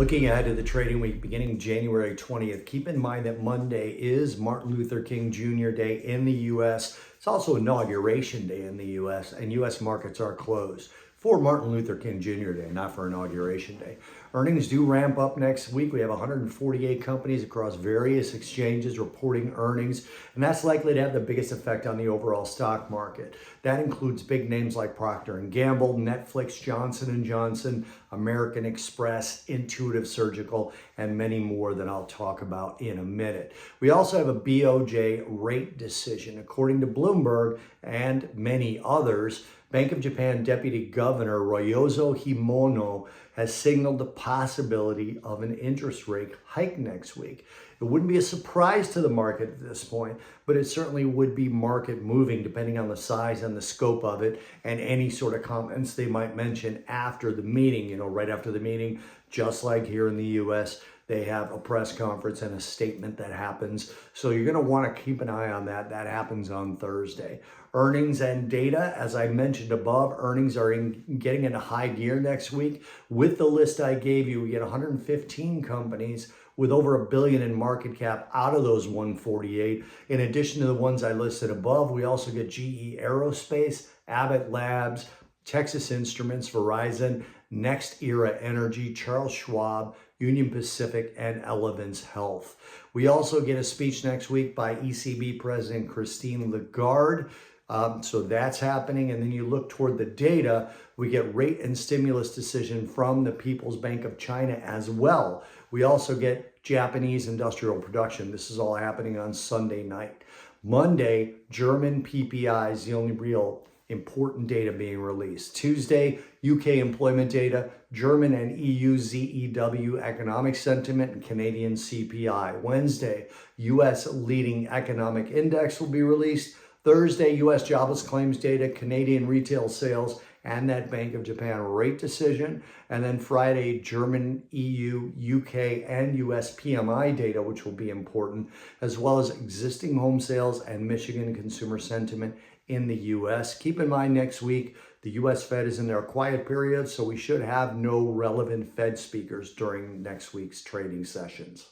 Looking ahead to the trading week beginning January 20th, keep in mind that Monday is Martin Luther King Jr. Day in the U.S. It's also Inauguration Day in the U.S., and U.S. markets are closed for Martin Luther King Jr. Day, not for Inauguration Day. Earnings do ramp up next week. We have 148 companies across various exchanges reporting earnings, and that's likely to have the biggest effect on the overall stock market. That includes big names like Procter & Gamble, Netflix, Johnson & Johnson, American Express, Intuitive Surgical, and many more that I'll talk about in a minute. We also have a BOJ rate decision. According to Bloomberg and many others, Bank of Japan Deputy Governor Ryozo Himono has signaled the possibility of an interest rate hike next week. It wouldn't be a surprise to the market at this point, but it certainly would be market moving depending on the size and the scope of it and any sort of comments they might mention after the meeting. Right after the meeting, just like here in the US, they have a press conference and a statement that happens. So you're going to want to keep an eye on that. That happens on Thursday. Earnings and data, as I mentioned above, earnings are getting into high gear next week. With the list I gave you, we get 115 companies with over $1 billion in market cap out of those 148. In addition to the ones I listed above, we also get GE Aerospace, Abbott Labs, Texas Instruments, Verizon, Next Era Energy, Charles Schwab, Union Pacific, and Elevance Health. We also get a speech next week by ECB President Christine Lagarde. So that's happening. And then you look toward the data, we get rate and stimulus decision from the People's Bank of China as well. We also get Japanese industrial production. This is all happening on Sunday night. Monday, German PPI is the only real important data being released. Tuesday, UK employment data, German and EU ZEW economic sentiment, and Canadian CPI. Wednesday, US leading economic index will be released. Thursday, US jobless claims data, Canadian retail sales, and that Bank of Japan rate decision. And then Friday, German, EU, UK, and US PMI data, which will be important, as well as existing home sales and Michigan consumer sentiment in the US. Keep in mind next week, the US Fed is in their quiet period, so we should have no relevant Fed speakers during next week's trading sessions.